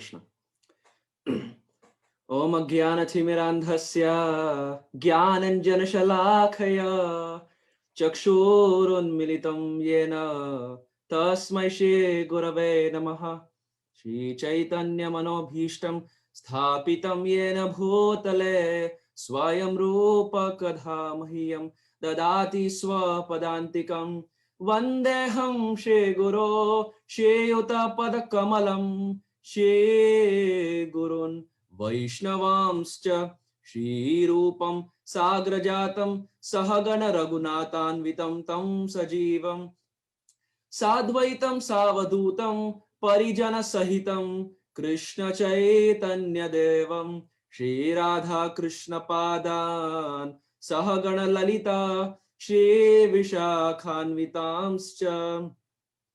Krishna. Om Ajnanathimiranthasya Jnananjanashalakaya Chakshurunmilitam Yena Tasmai Shri Gurave Namaha. Shri Chaitanya Manobhishtam Sthapitam Yena Bhutale Swayam Rupa Kadhamahiyam Dadati Swapadantikam Vandeham Shri Guru Shri Yuta Padakamalam Shri Gurun Vaishnavamscha Shrirupam Sagrajatam Sahagana Raghunathanvitam Tam Sajivam Sadvaitam Savadutam Parijana Sahitam Krishna Chaitanya Devam Shri Radha Krishna Padan Sahagana Lalita Shri Vishakhanvitamscha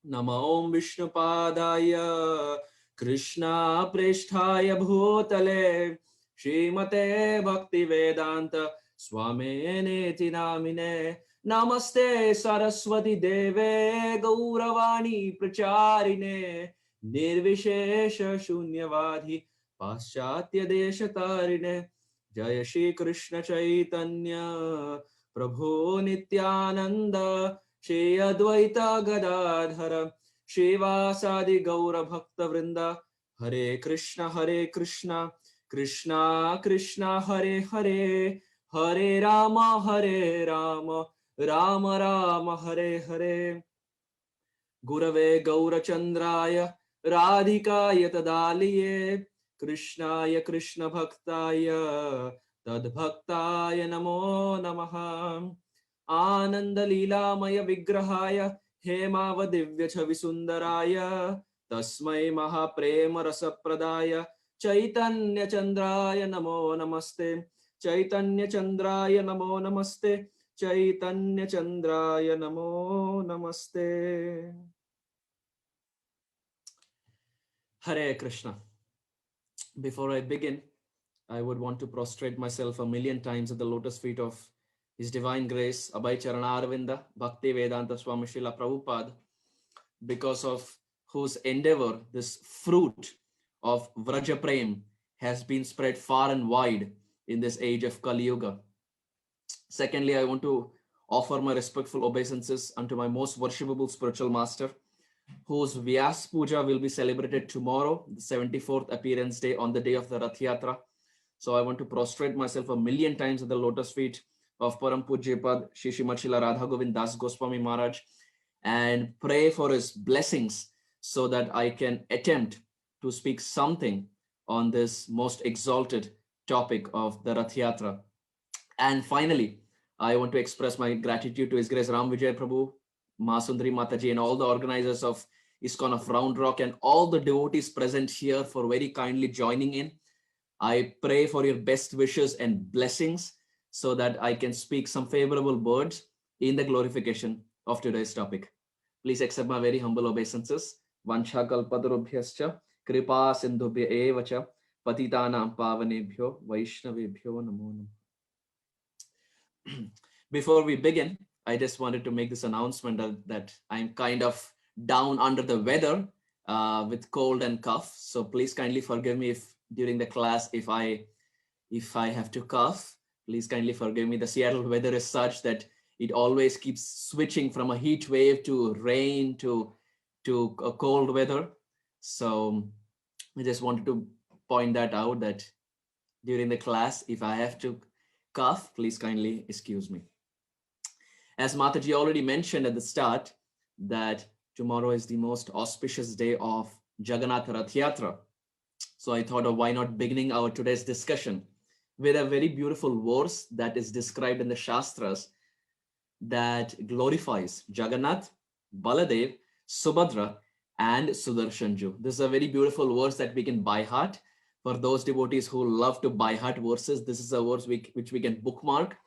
Nama Om Vishnu Padaya Krishna Prishthaya Bhutale Srimate Bhakti Vedanta Swamene Namine Namaste Saraswati Deve Gauravani Pracharine Nirvishesha Shunyavadhi Paschatya Deshatarine Jaya Shri Krishna Chaitanya Prabhu Nityananda Shri Advaita Gadadhara Shivasadi Gaura Bhakta Vrinda Hare Krishna Krishna Krishna Hare Hare Hare Rama Rama Rama Hare Hare Gurave Gaurachandraya Radhikaya Tadaliye Krishnaya Krishna Bhaktaya Tadbhaktaya Namo Namaha Ananda Leelamaya Vigrahaya Hemava Divya Chavisundaraya Tasmai Mahaprema Rasapradaya Chaitanya Chandraya Namo Namaste Chaitanya Chandraya Namo Namaste Chaitanya Chandraya Namo Namaste. Hare Krishna. Before I begin, I would want to prostrate myself 1,000,000 times at the lotus feet of His Divine Grace, Abhay Charanarvinda, Bhakti Vedanta Swami Srila Prabhupada, because of whose endeavor this fruit of Vraja Prem has been spread far and wide in this age of Kali Yuga. Secondly, I want to offer my respectful obeisances unto my most worshipable spiritual master, whose Vyas Puja will be celebrated tomorrow, the 74th appearance day on the day of the Rath Yatra. So I want to prostrate myself 1,000,000 times at the lotus feet of Param Pujyapad Shri Srimad Srila Radha Govind Das Goswami Maharaj and pray for his blessings so that I can attempt to speak something on this most exalted topic of the Rath Yatra. And finally, I want to express my gratitude to His Grace Ram Vijay Prabhu, Masundari Mataji, and all the organizers of ISKCON of Round Rock and all the devotees present here for very kindly joining in. I pray for your best wishes and blessings so that I can speak some favorable words in the glorification of today's topic. Please accept my very humble obeisances. Vancha kalpatarubhyascha kripa sindhubhya evacha patitanam pavanebhyo vaishnavebhyo namo namo. Before we begin, I just wanted to make this announcement that I'm kind of down under the weather with cold and cough. So please kindly forgive me if during the class, if I have to cough, please kindly forgive me. The Seattle weather is such that it always keeps switching from a heat wave to rain to a cold weather. So I just wanted to point that out, that during the class, if I have to cough, please kindly excuse me. As Mataji already mentioned at the start, that tomorrow is the most auspicious day of Jagannath Rath Yatra. So I thought of why not beginning our today's discussion with a very beautiful verse that is described in the Shastras that glorifies Jagannath, Baladev, Subhadra, and Sudarshanju. This is a very beautiful verse that we can by heart. For those devotees who love to by heart verses, this is a verse which we can bookmark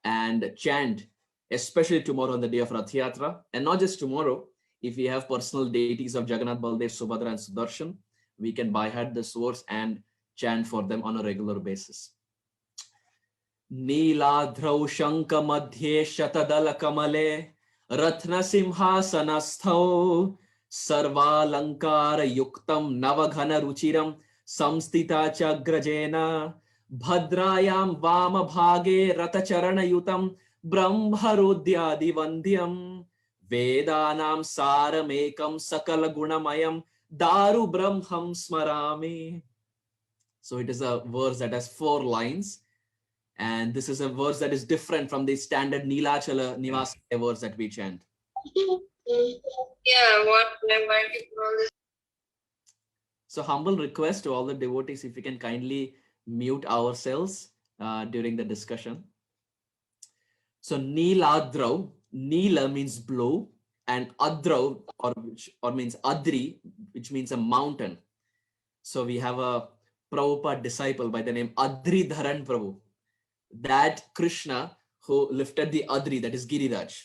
and chant, especially tomorrow on the day of Rath Yatra. And not just tomorrow, if we have personal deities of Jagannath, Baladev, Subhadra, and Sudarshan, we can by heart this verse and chant for them on a regular basis. Neeladhrau Shanka Madhye Shatadala Kamale Ratna Simhasanasthau Sarvalankara yuktam navaghana ruchiram samstita chagrajena bhadrayam vama bhage ratacharana yutam brahmarodyadi vandyam vedanam saramekam sakala gunamayam daru brahmam smarami. So it is a verse that has 4 lines, and this is a verse that is different from the standard Nilachala Nivas verse that we chant. Yeah, what why people always. So humble request to all the devotees, if we can kindly mute ourselves during the discussion. So Niladrau, Nila means blue, and Adrau or means Adri, which means a mountain. So we have a Prabhupada disciple by the name Adri Dharan Prabhu. That Krishna who lifted the Adri, that is Giriraj.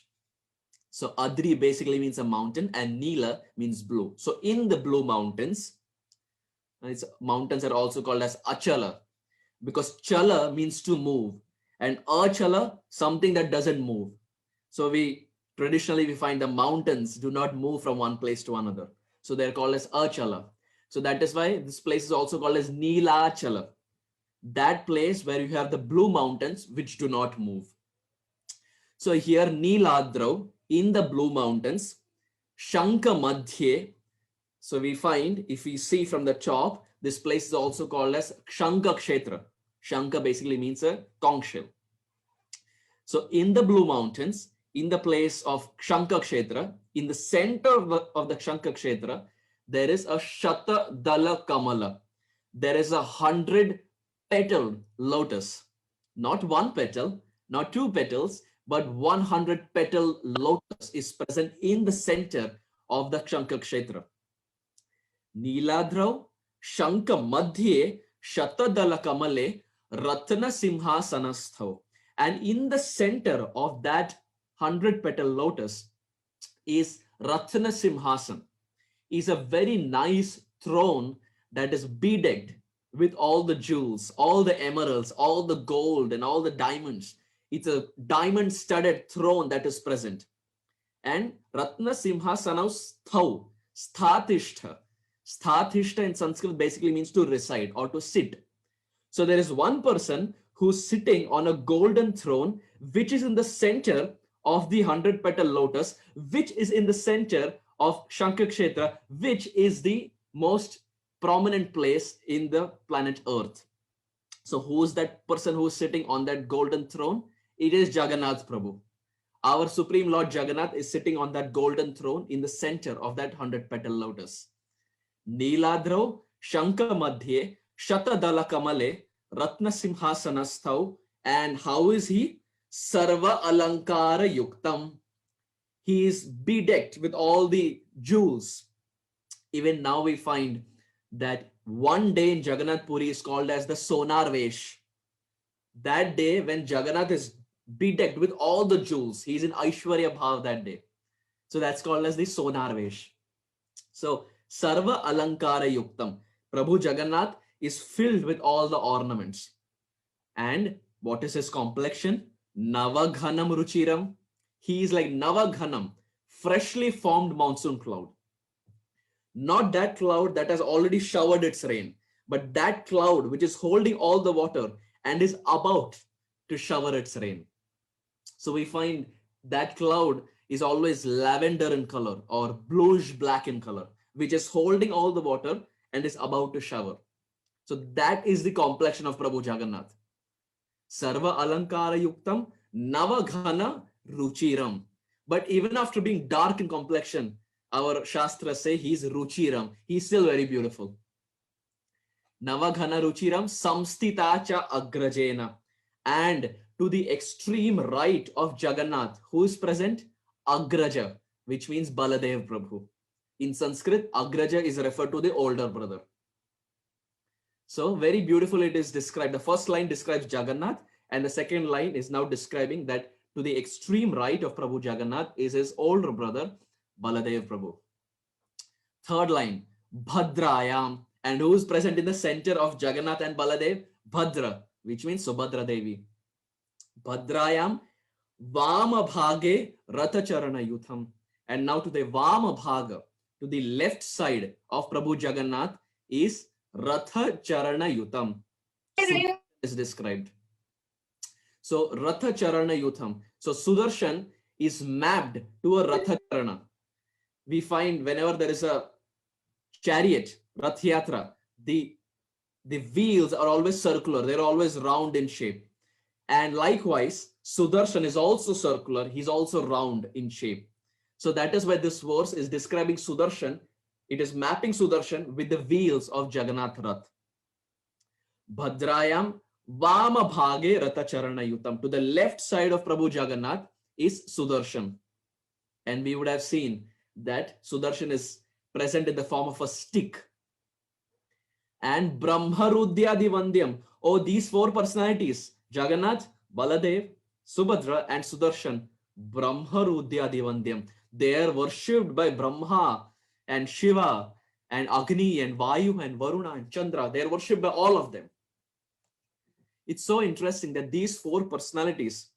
So Adri basically means a mountain, and Nila means blue. So in the blue mountains, mountains are also called as Achala, because Chala means to move, and Achala, something that doesn't move. So we traditionally find the mountains do not move from one place to another. So they're called as Achala. So that is why this place is also called as Nilachala. That place where you have the blue mountains which do not move. So here Niladrau, in the blue mountains, Shanka Madhye. So we find, if we see from the top, this place is also called as Shanka Kshetra. Shanka basically means a conch shell. So in the blue mountains, in the place of Shanka Kshetra, in the center of the Shanka Kshetra, there is a Shata Dala Kamala. There is 100 petaled lotus. Not one petal, not two petals, but 100 petal lotus is present in the center of the Shanka Kshetra. Niladrau Shanka Madhye Shatadala Kamale Ratna Simhasanastho. And in the center of that 100 petal lotus is Ratna Simhasan, is a very nice throne that is bedecked with all the jewels, all the emeralds, all the gold, and all the diamonds. It's a diamond studded throne that is present. And Ratna Simhasanau Sthau, Sthatishta. Sthatishta in Sanskrit basically means to reside or to sit. So there is one person who's sitting on a golden throne, which is in the center of the 100 petal lotus, which is in the center of Shankakshetra, which is the most prominent place in the planet Earth. So who is that person who is sitting on that golden throne? It is Jagannath Prabhu. Our Supreme Lord Jagannath is sitting on that golden throne in the center of that 100 petal lotus. Niladrau Shanka Madhye Shatadala Kamale Ratna Simhasanastau. And how is he? Sarva Alankara Yuktam. He is bedecked with all the jewels. Even now we find that one day in Jagannath Puri is called as the Sonar Vesh. That day when Jagannath is bedecked with all the jewels, he's in Aishwarya Bhav that day. So that's called as the Sonar Vesh. So Sarva Alankara Yuktam. Prabhu Jagannath is filled with all the ornaments. And what is his complexion? Navaghanam Ruchiram. He is like Navaghanam, freshly formed monsoon cloud. Not that cloud that has already showered its rain, but that cloud which is holding all the water and is about to shower its rain. So we find that cloud is always lavender in color or bluish black in color, which is holding all the water and is about to shower. So that is the complexion of Prabhu Jagannath. Sarva Alankara Yuktam Navaghana Ruchiram. But even after being dark in complexion, our Shastras say he's Ruchiram. He's still very beautiful. Navaghana Ruchiram Samstitacha Agrajena. And to the extreme right of Jagannath, who is present? Agraja, which means Baladev Prabhu. In Sanskrit, Agraja is referred to the older brother. So very beautiful it is described. The first line describes Jagannath, and the second line is now describing that to the extreme right of Prabhu Jagannath is his older brother, Baladev Prabhu. Third line, Bhadrayam. And who is present in the center of Jagannath and Baladev? Bhadra, which means Subhadra Devi. Bhadrayam Vama Bhage Ratacharana Yutham. And now to the Vama Bhaga, to the left side of Prabhu Jagannath is Ratha Charana Yutam. Sudarshan is described. So Ratha Charana Yutam. So Sudarshan is mapped to a Ratha Charana. We find whenever there is a chariot, Rath Yatra, the wheels are always circular, they're always round in shape. And likewise, Sudarshan is also circular, he's also round in shape. So that is why this verse is describing Sudarshan. It is mapping Sudarshan with the wheels of Jagannath Rath. Bhadrayam Vama Bhage Ratha Charana Yutam. To the left side of Prabhu Jagannath is Sudarshan. And we would have seen that Sudarshan is present in the form of a stick. And Brahmarudyadi Vandyam. Oh, these four personalities, Jagannath, Baladev, Subhadra, and Sudarshan, Brahmarudyadi Vandyam. They are worshipped by Brahma and Shiva and Agni and Vayu and Varuna and Chandra. They are worshipped by all of them. It's so interesting that these four personalities,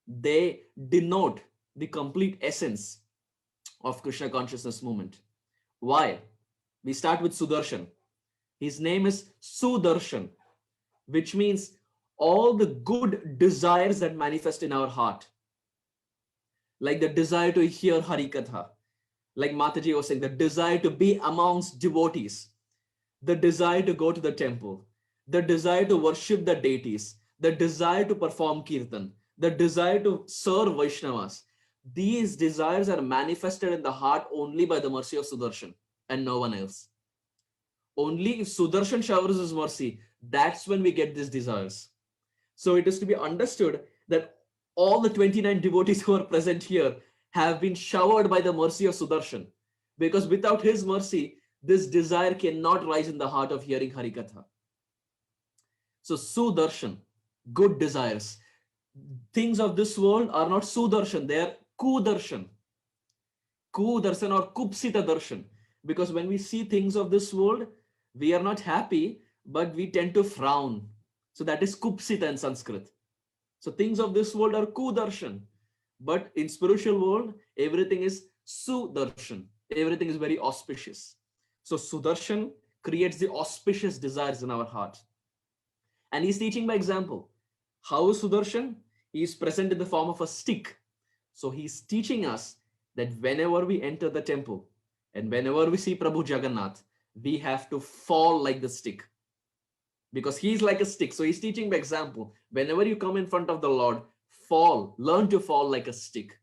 they denote the complete essence of Krishna consciousness movement. Why? We start with Sudarshan. His name is Sudarshan, which means all the good desires that manifest in our heart, like the desire to hear Harikatha, like Mataji was saying, the desire to be amongst devotees, the desire to go to the temple, the desire to worship the deities, the desire to perform kirtan, the desire to serve Vaishnavas. These desires are manifested in the heart only by the mercy of Sudarshan and no one else. Only if Sudarshan showers his mercy, that's when we get these desires. So it is to be understood that all the 29 devotees who are present here have been showered by the mercy of Sudarshan, because without his mercy, this desire cannot rise in the heart of hearing Harikatha. So Sudarshan, good desires. Things of this world are not Sudarshan, they are Kudarshan. Kudarshan or Kupsita Darshan. Because when we see things of this world, we are not happy, but we tend to frown. So that is Kupsita in Sanskrit. So things of this world are Kudarshan. But in spiritual world, everything is Sudarshan. Everything is very auspicious. So Sudarshan creates the auspicious desires in our heart. And he's teaching by example. How is Sudarshan? He is present in the form of a stick. So he's teaching us that whenever we enter the temple and whenever we see Prabhu Jagannath, we have to fall like the stick. Because he's like a stick. So he's teaching by example. Whenever you come in front of the Lord, fall, learn to fall like a stick.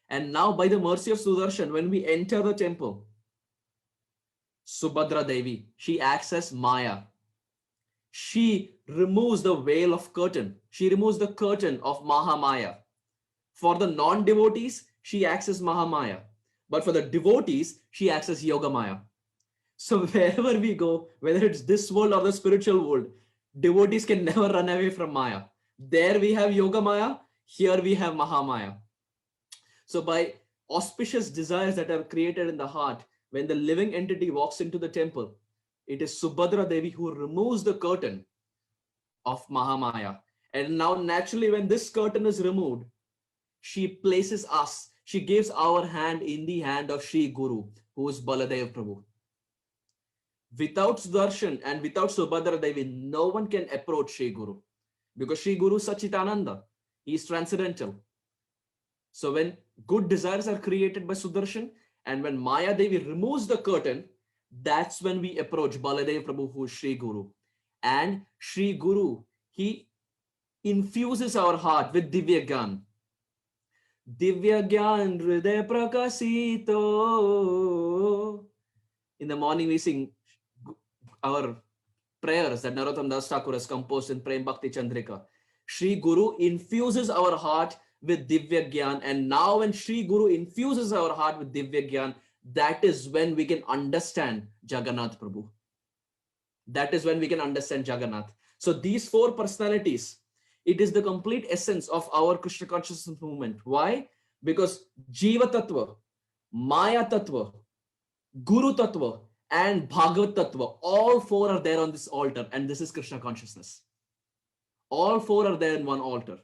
And now by the mercy of Sudarshan, when we enter the temple, Subhadra Devi, she acts as Maya. She removes the veil of curtain. She removes the curtain of Mahamaya. For the non-devotees, she acts as Mahamaya. But for the devotees, she acts as Yogamaya. So wherever we go, whether it's this world or the spiritual world, devotees can never run away from Maya. There we have Yogamaya, here we have Mahamaya. So by auspicious desires that are created in the heart, when the living entity walks into the temple, it is Subhadra Devi who removes the curtain of Mahamaya. And now naturally when this curtain is removed, she places us, she gives our hand in the hand of Sri Guru, who is Baladev Prabhu. Without Sudarshan and without Subhadra Devi, no one can approach Sri Guru. Because Sri Guru is Sachitananda, he is transcendental. So when good desires are created by Sudarshan, and when Maya Devi removes the curtain, that's when we approach Baladev Prabhu, who is Sri Guru. And Sri Guru, he infuses our heart with Divya Gyan. Divya Gyan Hriday Prakasito. In the morning we sing our prayers that Narottam Das Thakur has composed in Prem Bhakti Chandrika. Sri Guru infuses our heart with Divya Gyan, and now when Sri Guru infuses our heart with Divya Gyan, that is when we can understand Jagannath Prabhu. That is when we can understand Jagannath. So these four personalities, it is the complete essence of our Krishna consciousness movement. Why? Because Jiva Tattva, Maya Tattva, Guru Tattva, and Bhagavat Tattva, all four are there on this altar, and this is Krishna consciousness. All four are there in one altar.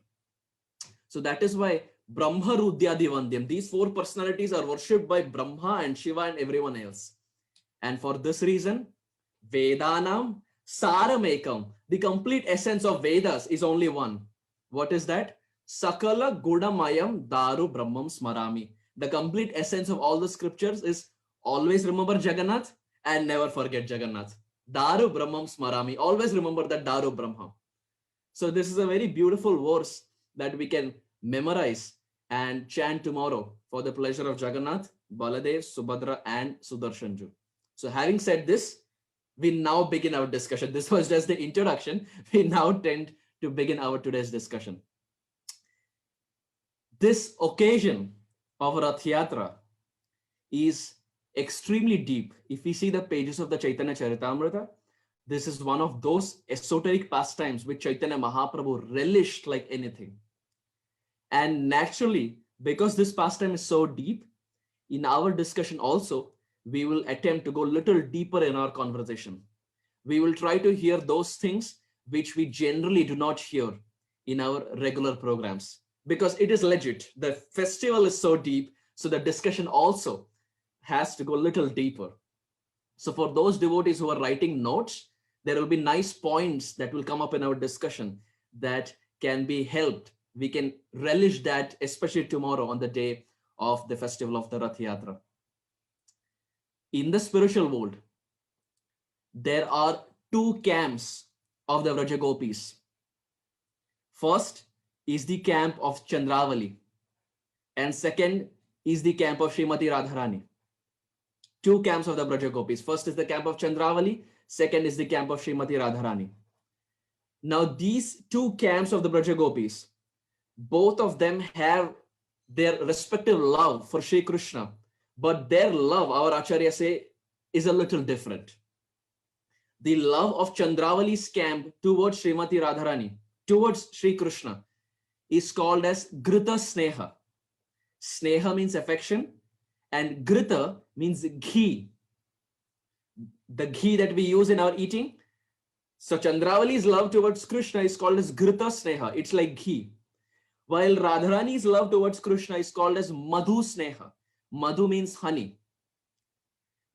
So that is why Brahma Rudyadi Vandyam. These four personalities are worshipped by Brahma and Shiva and everyone else. And for this reason, Vedanam Saramekam, the complete essence of Vedas is only one. What is that? Sakala Gudamayam Daru Brahmam Smarami. The complete essence of all the scriptures is always remember Jagannath and never forget Jagannath. Daru Brahmam Smarami. Always remember that Daru Brahma. So this is a very beautiful verse that we can memorize and chant tomorrow for the pleasure of Jagannath, Baladev, Subhadra, and Sudarshanju. So having said this, we now begin our discussion. This was just the introduction. We now tend to begin our today's discussion. This occasion of Rath Yatra is extremely deep. If we see the pages of the Chaitanya Charitamrita, this is one of those esoteric pastimes which Chaitanya Mahaprabhu relished like anything. And naturally, because this pastime is so deep, in our discussion also, we will attempt to go a little deeper in our conversation. We will try to hear those things which we generally do not hear in our regular programs, because it is legit. The festival is so deep, so the discussion also has to go a little deeper. So for those devotees who are writing notes, there will be nice points that will come up in our discussion that can be helped. We can relish that, especially tomorrow on the day of the festival of the Rath Yatra. In the spiritual world, there are two camps of the Vraja Gopis. First is the camp of Chandravali, and second is the camp of Srimati Radharani. Two camps of the Vraja Gopis. First is the camp of Chandravali, second is the camp of Srimati Radharani. Now these two camps of the Vraja Gopis, both of them have their respective love for Shri Krishna, but their love, our Acharya say, is a little different. The love of Chandravali's camp towards Srimati Radharani, towards Shri Krishna, is called as Grita Sneha. Sneha means affection, and Grita means ghee. The ghee that we use in our eating. So Chandravali's love towards Krishna is called as Grita Sneha. It's like ghee. While Radharani's love towards Krishna is called as Madhu Sneha. Madhu means honey.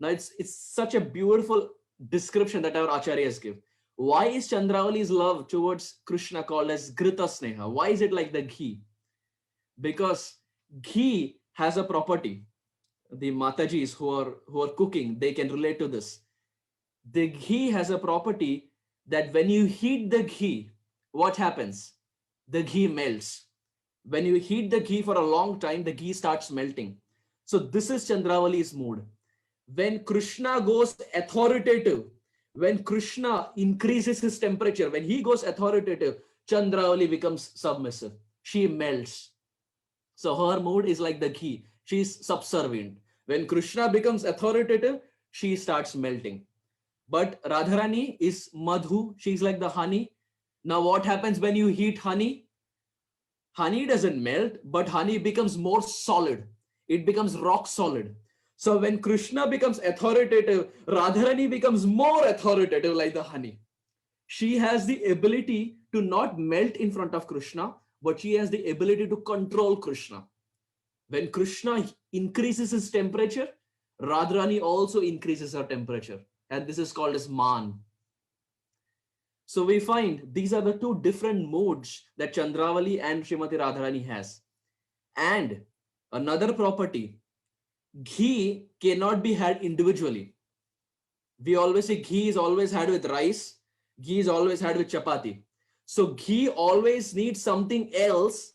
Now it's such a beautiful description that our acharyas give. Why is Chandravali's love towards Krishna called as Grita Sneha? Why is it like the ghee? Because ghee has a property. The Matajis who are cooking, they can relate to this. The ghee has a property that when you heat the ghee, what happens? The ghee melts. When you heat the ghee for a long time, the ghee starts melting. So this is Chandravali's mood. When Krishna goes authoritative, when Krishna increases his temperature, when he goes authoritative, Chandravali becomes submissive. She melts. So her mood is like the ghee. She's subservient. When Krishna becomes authoritative, she starts melting. But Radharani is Madhu. She's like the honey. Now what happens when you heat honey? Honey doesn't melt, but honey becomes more solid. It becomes rock solid. So when Krishna becomes authoritative, Radharani becomes more authoritative like the honey. She has the ability to not melt in front of Krishna, but she has the ability to control Krishna. When Krishna increases his temperature, Radharani also increases her temperature. And this is called as Man. So we find these are the two different modes that Chandravali and Srimati Radharani has. And another property, ghee cannot be had individually. We always say ghee is always had with rice. Ghee is always had with chapati. So ghee always needs something else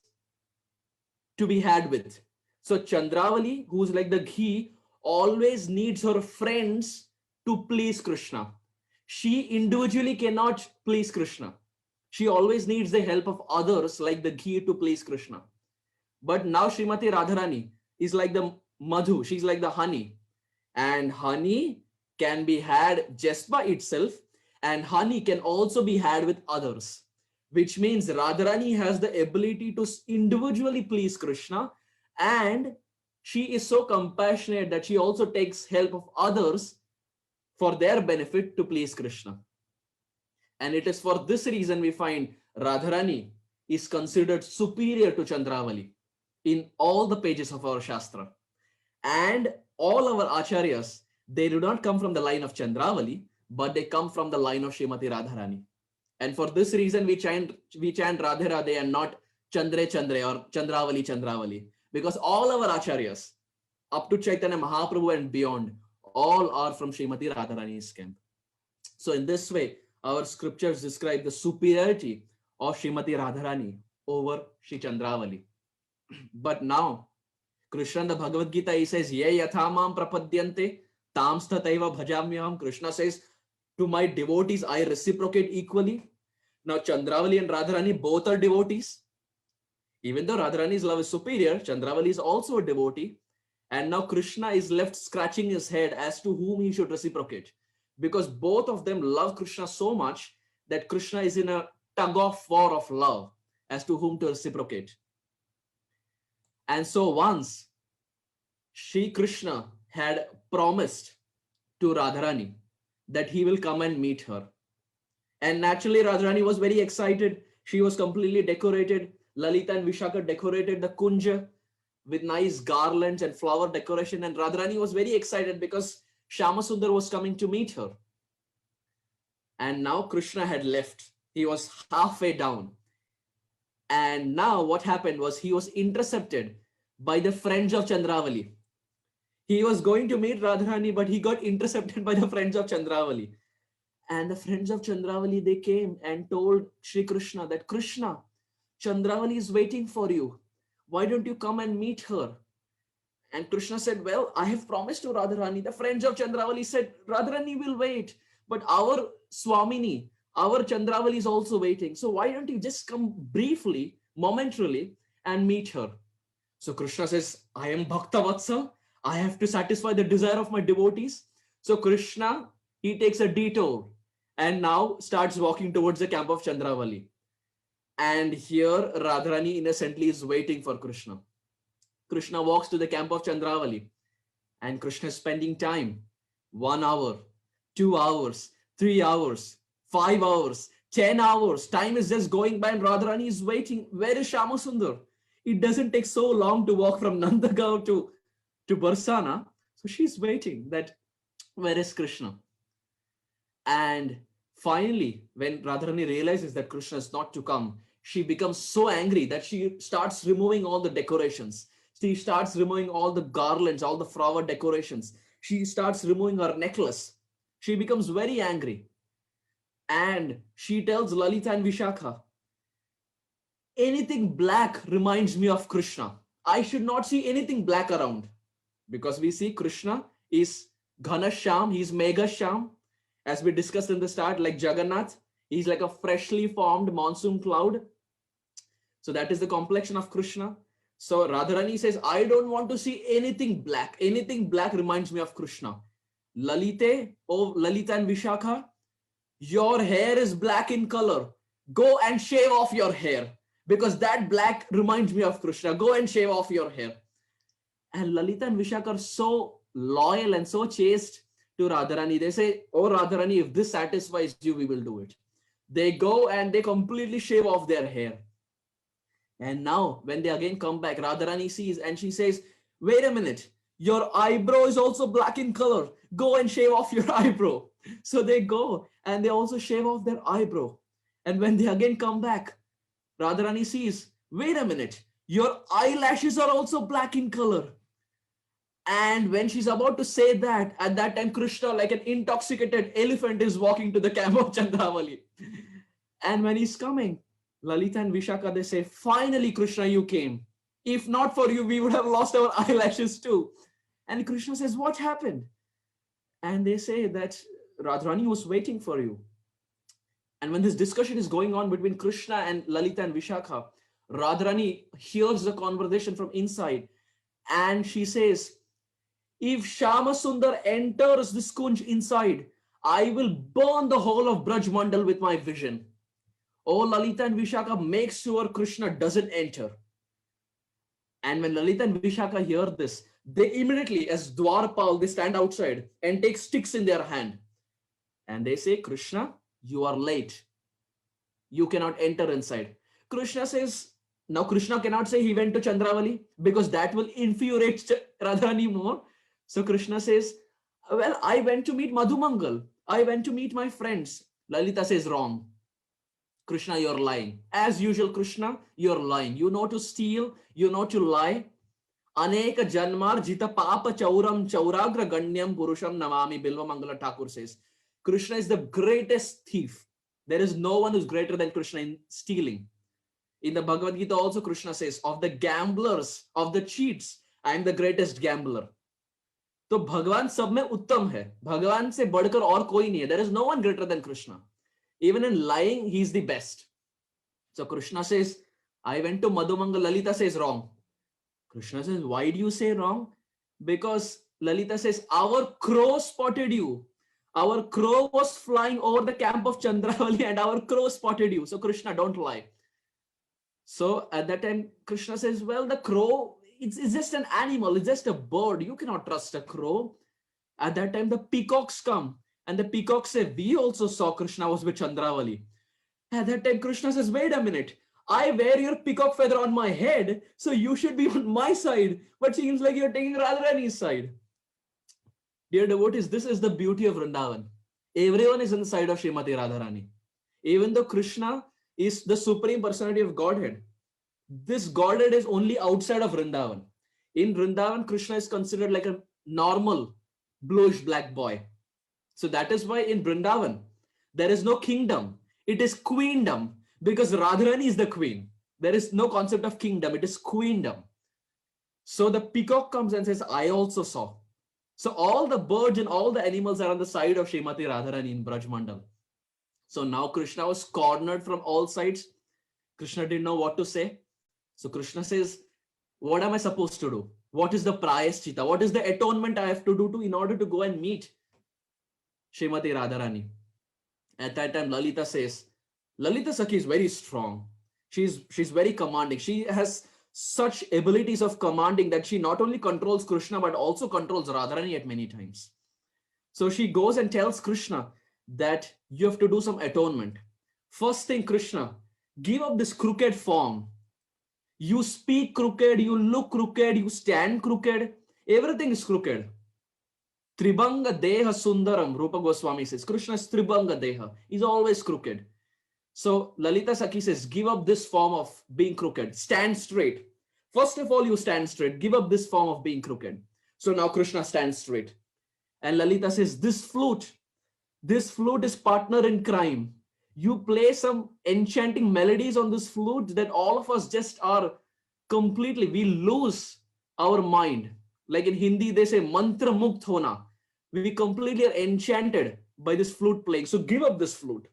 to be had with. So Chandravali, who's like the ghee, always needs her friends to please Krishna. She individually cannot please Krishna. She always needs the help of others like the ghee to please Krishna. But now Srimati Radharani is like the Madhu. She's like the honey. And honey can be had just by itself. And honey can also be had with others. Which means Radharani has the ability to individually please Krishna. And she is so compassionate that she also takes help of others for their benefit to please Krishna. And it is for this reason we find Radharani is considered superior to Chandravali. in all the pages of our Shastra. And all our acharyas, they do not come from the line of Chandravali, but they come from the line of Srimati Radharani. And for this reason, we chant Radhe Radhe and not Chandre Chandre or Chandravali Chandravali. Because all our acharyas, up to Chaitanya Mahaprabhu and beyond, all are from Srimati Radharani's camp. So in this way, our scriptures describe the superiority of Srimati Radharani over Sri Chandravali. But now, Krishna in the Bhagavad Gita, he says, Ye yathamam prapadyante, tam stataiva bhajamyam. Krishna says, to my devotees, I reciprocate equally. Now, Chandravali and Radharani both are devotees. Even though Radharani's love is superior, Chandravali is also a devotee. And now Krishna is left scratching his head as to whom he should reciprocate. Because both of them love Krishna so much that Krishna is in a tug of war of love as to whom to reciprocate. And so once Shri Krishna had promised to Radharani that he will come and meet her. And naturally, Radharani was very excited. She was completely decorated. Lalita and Vishaka decorated the kunja with nice garlands and flower decoration. And Radharani was very excited because Shyamasundar was coming to meet her. And now Krishna had left. He was halfway down. And now what happened was he was intercepted by the friends of Chandravali. He was going to meet Radharani, but he got intercepted by the friends of Chandravali. And the friends of Chandravali, they came and told Shri Krishna that, Krishna, Chandravali is waiting for you. Why don't you come and meet her? And Krishna said, well, I have promised to Radharani. The friends of Chandravali said, Radharani will wait. But our Swamini, our Chandravali is also waiting. So why don't you just come briefly, momentarily, and meet her? So Krishna says, I am Bhakta Vatsal. I have to satisfy the desire of my devotees. So Krishna, he takes a detour and now starts walking towards the camp of Chandravali. And here Radharani innocently is waiting for Krishna. Krishna walks to the camp of Chandravali and Krishna is spending time. 1 hour, 2 hours, 3 hours, 5 hours, 10 hours. Time is just going by and Radharani is waiting. Where is Shyamasundar? It doesn't take so long to walk from Nandagaon to Barsana. So she's waiting that where is Krishna? And finally, when Radharani realizes that Krishna is not to come, she becomes so angry that she starts removing all the decorations. She starts removing all the garlands, all the flower decorations. She starts removing her necklace. She becomes very angry. And she tells Lalita and Vishaka, anything black reminds me of Krishna. I should not see anything black around. Because we see Krishna is Ghanashyam, he's Meghashyam. As we discussed in the start, like Jagannath, he's like a freshly formed monsoon cloud. So that is the complexion of Krishna. So Radharani says, I don't want to see anything black. Anything black reminds me of Krishna. Lalita and Vishaka, your hair is black in color. Go and shave off your hair because that black reminds me of Krishna. Go and shave off your hair. And Lalita and Vishaka are so loyal and so chaste to Radharani. They say, oh Radharani, if this satisfies you, we will do it. They go and they completely shave off their hair. And now when they again come back, Radharani sees and she says, wait a minute, your eyebrow is also black in color. Go and shave off your eyebrow. So they go and they also shave off their eyebrow. And when they again come back, Radharani sees, wait a minute, your eyelashes are also black in color. And when she's about to say that, at that time, Krishna, like an intoxicated elephant, is walking to the camp of Chandravali. And when he's coming, Lalita and Vishaka, they say, finally, Krishna, you came. If not for you, we would have lost our eyelashes too. And Krishna says, what happened? And they say that Radharani was waiting for you. And when this discussion is going on between Krishna and Lalita and Vishaka, Radharani hears the conversation from inside. And she says, if Shyamasundar enters this kunj inside, I will burn the whole of Braj Mandal with my vision. Oh, Lalita and Vishaka, make sure Krishna doesn't enter. And when Lalita and Vishaka hear this, they immediately, as Dwarpal, they stand outside and take sticks in their hand. And they say, Krishna, you are late. You cannot enter inside. Krishna says, Now Krishna cannot say he went to Chandravali because that will infuriate Radharani more. So Krishna says, well, I went to meet Madhumangal. I went to meet my friends. Lalita says, wrong. Krishna, you're lying. As usual, Krishna, you're lying. You know to steal, you know to lie. Aneka janmar jita papa chauram chauragra ganyam purusham namami, Bilva Mangala Thakur says. Krishna is the greatest thief. There is no one who's greater than Krishna in stealing. In the Bhagavad Gita also Krishna says, of the gamblers, of the cheats, I am the greatest gambler. तो भगवान सब में उत्तम है, भगवान से बढ़कर और कोई नहीं है. There is no one greater than Krishna. Even in lying, he is the best. So Krishna says, I went to Madhumangal. Lalita says wrong. Krishna says, why do you say wrong? Because Lalita says, our crow spotted you. Our crow was flying over the camp of Chandravali and our crow spotted you. So Krishna, don't lie. So at that time, Krishna says, well, the crow, it's just an animal. It's just a bird. You cannot trust a crow. At that time, the peacocks come. And the peacocks say, we also saw Krishna was with Chandravali. At that time, Krishna says, wait a minute. I wear your peacock feather on my head, so you should be on my side. But seems like you're taking Radharani's side. Dear devotees, this is the beauty of Vrindavan. Everyone is on the side of Srimati Radharani. Even though Krishna is the supreme personality of Godhead, this Godhead is only outside of Vrindavan. In Vrindavan, Krishna is considered like a normal bluish black boy. So that is why in Vrindavan, there is no kingdom. It is queendom because Radharani is the queen. There is no concept of kingdom. It is queendom. So the peacock comes and says, I also saw. So all the birds and all the animals are on the side of Srimati Radharani in Braj Mandal. So now Krishna was cornered from all sides. Krishna didn't know what to say. So Krishna says, what am I supposed to do? What is the prayaschitta? What is the atonement I have to do in order to go and meet Srimati Radharani? At that time, Lalita says, Lalita Sakhi is very strong. She's very commanding. She has such abilities of commanding that she not only controls Krishna, but also controls Radharani at many times. So she goes and tells Krishna that you have to do some atonement. First thing, Krishna, give up this crooked form. You speak crooked, you look crooked, you stand crooked. Everything is crooked. Tribanga Deha Sundaram, Rupa Goswami says. Krishna is Tribanga Deha. He's always crooked. So Lalita Sakhi says, give up this form of being crooked. Stand straight. First of all, you stand straight. Give up this form of being crooked. So now Krishna stands straight. And Lalita says, this flute is partner in crime. You play some enchanting melodies on this flute that all of us just are completely, we lose our mind. Like in Hindi, they say mantra mukt hona. We completely are enchanted by this flute playing. So give up this flute.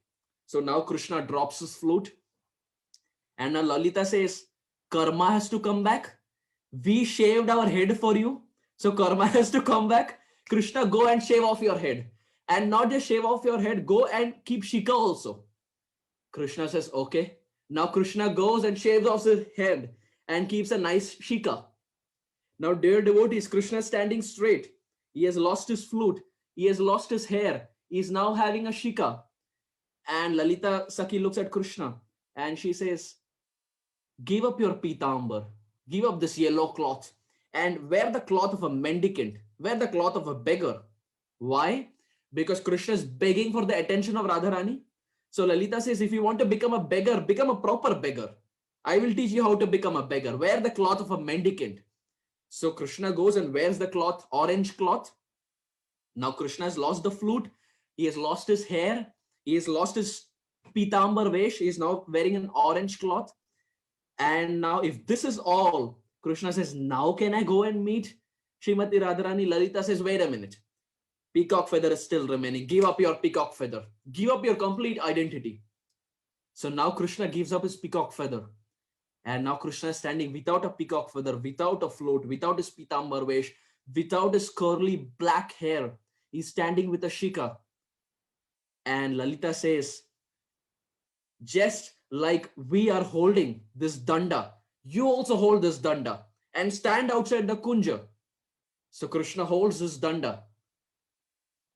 So now Krishna drops his flute. And now Lalita says, karma has to come back. We shaved our head for you. So karma has to come back. Krishna, go and shave off your head. And not just shave off your head, go and keep shika also. Krishna says, okay. Now Krishna goes and shaves off his head and keeps a nice shika. Now, dear devotees, Krishna is standing straight. He has lost his flute. He has lost his hair. He is now having a shika. And Lalita Sakhi looks at Krishna and she says, give up your pitambar. Give up this yellow cloth and wear the cloth of a mendicant. Wear the cloth of a beggar. Why? Because Krishna is begging for the attention of Radharani. So Lalita says, if you want to become a beggar, become a proper beggar. I will teach you how to become a beggar. Wear the cloth of a mendicant. So Krishna goes and wears the cloth, orange cloth. Now Krishna has lost the flute. He has lost his hair. He has lost his pitambar vesh. He is now wearing an orange cloth. And now if this is all, Krishna says, now can I go and meet Srimati Radharani? Lalita says, wait a minute. Peacock feather is still remaining. Give up your peacock feather. Give up your complete identity. So now Krishna gives up his peacock feather. And now Krishna is standing without a peacock feather, without a float, without his pitambar vesh, without his curly black hair. He's standing with a shika. And Lalita says, just like we are holding this danda, you also hold this danda and stand outside the kunja. So Krishna holds this danda.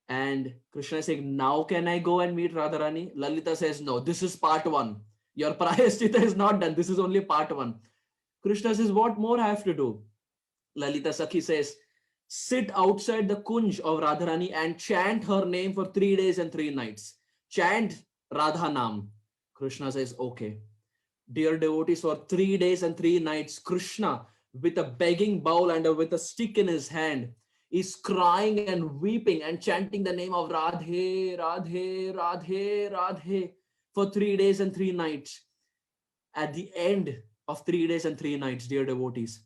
And Krishna is saying, now can I go and meet Radharani? Lalita says, no, this is part one. Your prayaschitta is not done. This is only part one. Krishna says, what more I have to do? Lalita Sakhi says, sit outside the Kunj of Radharani and chant her name for 3 days and 3 nights. Chant Radha Nam. Krishna says, okay. Dear devotees, for 3 days and 3 nights, Krishna, with a begging bowl and with a stick in his hand, is crying and weeping and chanting the name of Radhe, Radhe, Radhe, Radhe for 3 days and 3 nights. At the end of 3 days and 3 nights, dear devotees,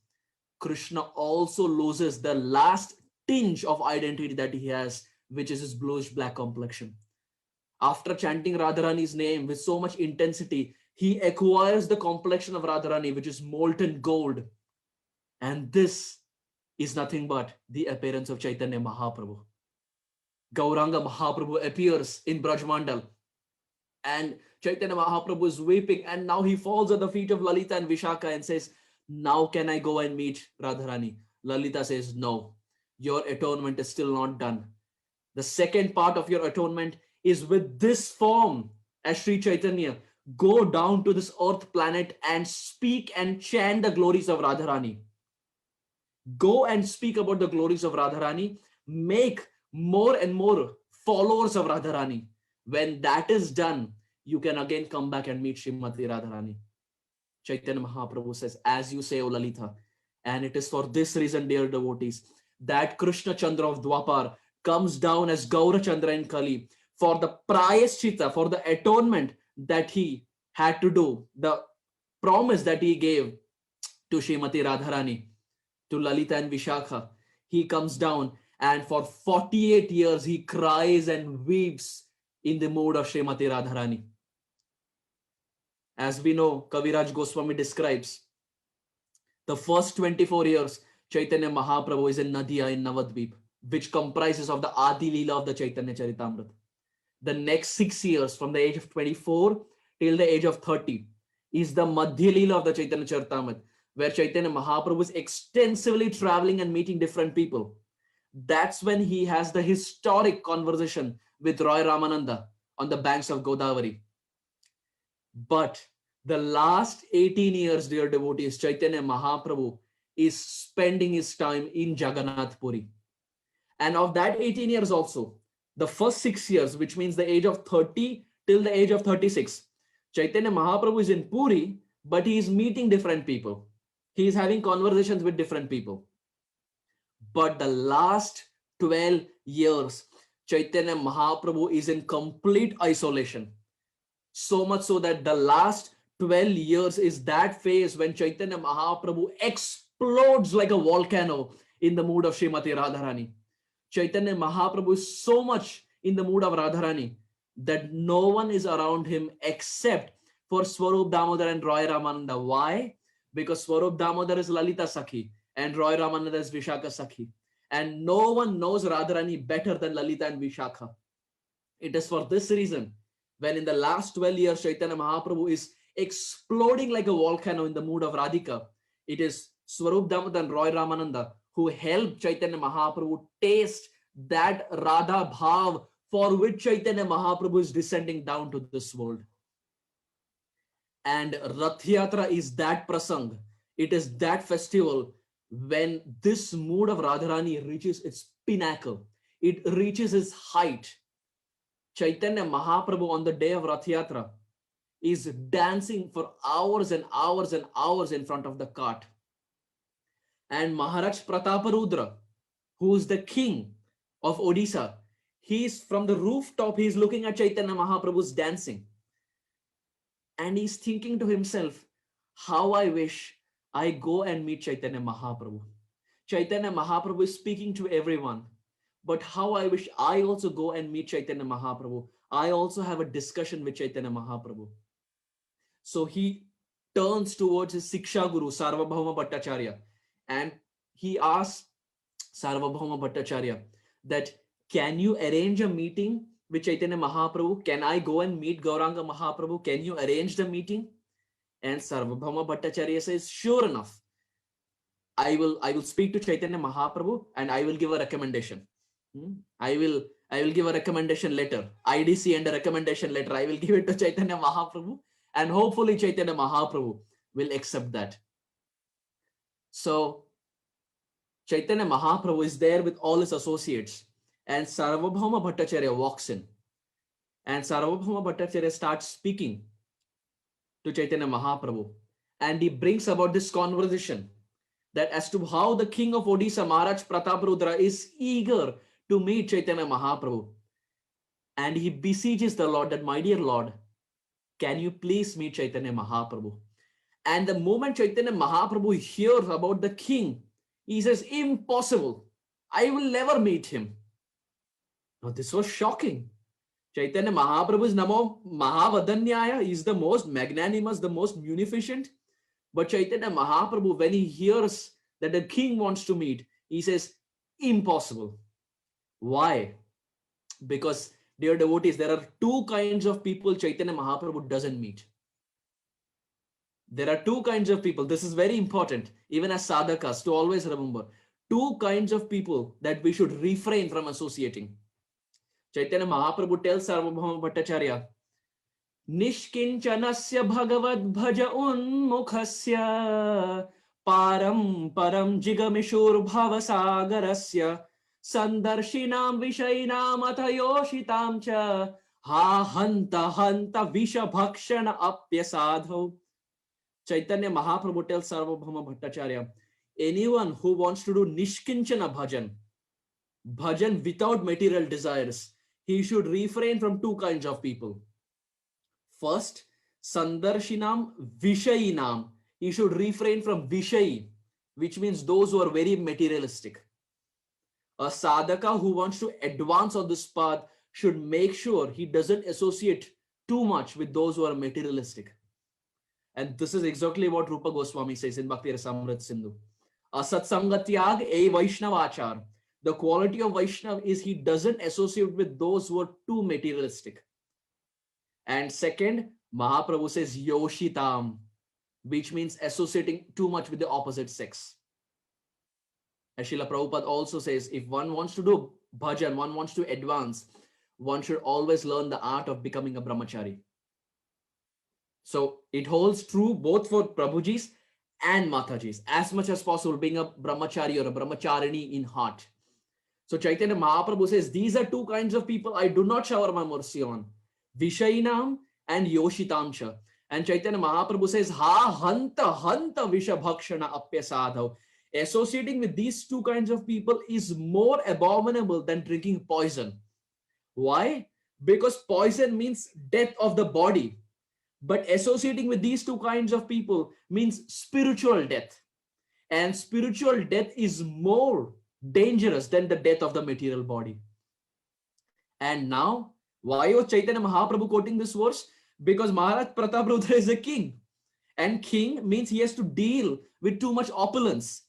Krishna also loses the last tinge of identity that he has, which is his bluish black complexion. After chanting Radharani's name with so much intensity, he acquires the complexion of Radharani, which is molten gold. And this is nothing but the appearance of Chaitanya Mahaprabhu. Gauranga Mahaprabhu appears in Brajmandal, and Chaitanya Mahaprabhu is weeping, and now he falls at the feet of Lalita and Vishaka and says, now can I go and meet Radharani? Lalita says, no, your atonement is still not done. The second part of your atonement is with this form as Sri Chaitanya. Go down to this earth planet and speak and chant the glories of Radharani. Go and speak about the glories of Radharani. Make more and more followers of Radharani. When that is done, you can again come back and meet Srimati Radharani. Chaitanya Mahaprabhu says, as you say, O Lalita, and it is for this reason, dear devotees, that Krishna Chandra of Dwapar comes down as Gaura Chandra in Kali for the prayashchita, for the atonement that he had to do, the promise that he gave to Srimati Radharani, to Lalita and Vishakha. He comes down, and for 48 years he cries and weeps in the mood of Srimati Radharani. As we know, Kaviraj Goswami describes, the first 24 years, Chaitanya Mahaprabhu is in Nadia in Navadvip, which comprises of the Adi Leela of the Chaitanya Charitamrita. The next 6 years, from the age of 24 till the age of 30, is the Madhya Leela of the Chaitanya Charitamrita, where Chaitanya Mahaprabhu is extensively traveling and meeting different people. That's when he has the historic conversation with Roy Ramananda on the banks of Godavari. But the last 18 years, dear devotees, Chaitanya Mahaprabhu is spending his time in Jagannath Puri. And of that 18 years also, the first 6 years, which means the age of 30 till the age of 36, Chaitanya Mahaprabhu is in Puri, but he is meeting different people. He is having conversations with different people. But the last 12 years, Chaitanya Mahaprabhu is in complete isolation. So much so that the last 12 years is that phase when Chaitanya Mahaprabhu explodes like a volcano in the mood of Srimati Radharani. Chaitanya Mahaprabhu is so much in the mood of Radharani that no one is around him except for Swarup Damodar and Roy Ramananda. Why? Because Swarup Damodar is Lalita Sakhi and Roy Ramananda is Vishaka Sakhi. And no one knows Radharani better than Lalita and Vishaka. It is for this reason, when in the last 12 years, Chaitanya Mahaprabhu is exploding like a volcano in the mood of Radhika, it is Swarup Damodar and Roy Ramananda who helped Chaitanya Mahaprabhu taste that Radha Bhav for which Chaitanya Mahaprabhu is descending down to this world. And Rath Yatra is that prasang. It is that festival when this mood of Radharani reaches its pinnacle. It reaches its height. Chaitanya Mahaprabhu on the day of Rath Yatra is dancing for hours and hours and hours in front of the cart. And Maharaj Prataparudra, who is the king of Odisha, he's from the rooftop, he's looking at Chaitanya Mahaprabhu's dancing. And he's thinking to himself, how I wish I go and meet Chaitanya Mahaprabhu. Chaitanya Mahaprabhu is speaking to everyone. But how I wish I also go and meet Chaitanya Mahaprabhu. I also have a discussion with Chaitanya Mahaprabhu. So he turns towards his Siksha Guru, Sarvabhauma Bhattacharya, and he asks Sarvabhauma Bhattacharya that, can you arrange a meeting with Chaitanya Mahaprabhu? Can I go and meet Gauranga Mahaprabhu? Can you arrange the meeting? And Sarvabhauma Bhattacharya says, sure enough, I will speak to Chaitanya Mahaprabhu and I will give a recommendation. I will give a recommendation letter, IDC and a recommendation letter. I will give it to Chaitanya Mahaprabhu, and hopefully Chaitanya Mahaprabhu will accept that. So Chaitanya Mahaprabhu is there with all his associates, and Sarvabhauma Bhattacharya walks in, and Sarvabhauma Bhattacharya starts speaking to Chaitanya Mahaprabhu, and he brings about this conversation that as to how the king of Odisha, Maharaj Prataparudra, is eager to meet Chaitanya Mahaprabhu. And he beseeches the Lord that, my dear Lord, can you please meet Chaitanya Mahaprabhu? And the moment Chaitanya Mahaprabhu hears about the king, he says, impossible. I will never meet him. Now, this was shocking. Chaitanya Mahaprabhu is Namo Mahavadanyaya. He is the most magnanimous, the most munificent. But Chaitanya Mahaprabhu, when he hears that the king wants to meet, he says, impossible. Why? Because, dear devotees, there are two kinds of people Chaitanya Mahaprabhu doesn't meet. There are two kinds of people. This is very important, even as sadhakas, to always remember. Two kinds of people that we should refrain from associating. Chaitanya Mahaprabhu tells Sarvabhauma Bhattacharya, Nishkinchanasya bhagavad bhaja unmukhasya param param jigamishur bhavasagarasya sandarshinam vishainam athayoshitam cha ha hanta hanta vishabhakshana apyasadho. Chaitanya Mahaprabhu tells Sarvabhauma Bhattacharya, anyone who wants to do Nishkinchana bhajan without material desires, he should refrain from two kinds of people. First, Sandarshinam Vishayinam. He should refrain from Vishayi, which means those who are very materialistic. A sadhaka who wants to advance on this path should make sure he doesn't associate too much with those who are materialistic. And this is exactly what Rupa Goswami says in Bhakti Rasamrita Sindhu. Asatsangatyag e Vaishnavachar. The quality of Vaishnav is he doesn't associate with those who are too materialistic. And second, Mahaprabhu says Yoshitam, which means associating too much with the opposite sex. As Srila Prabhupada also says, if one wants to do bhajan, one wants to advance, one should always learn the art of becoming a brahmachari. So it holds true both for Prabhujis and Matajis, as much as possible, being a brahmachari or a brahmacharini in heart. So Chaitanya Mahaprabhu says, these are two kinds of people I do not shower my mercy on. Vishainam and Yoshitamcha. And Chaitanya Mahaprabhu says, ha hanta hanta vishabhakshana apyasadhav. Associating with these two kinds of people is more abominable than drinking poison. Why? Because poison means death of the body. But associating with these two kinds of people means spiritual death. And spiritual death is more dangerous than the death of the material body. And now, why was Chaitanya Mahaprabhu quoting this verse? Because Maharaj Prataparudra is a king. And king means he has to deal with too much opulence.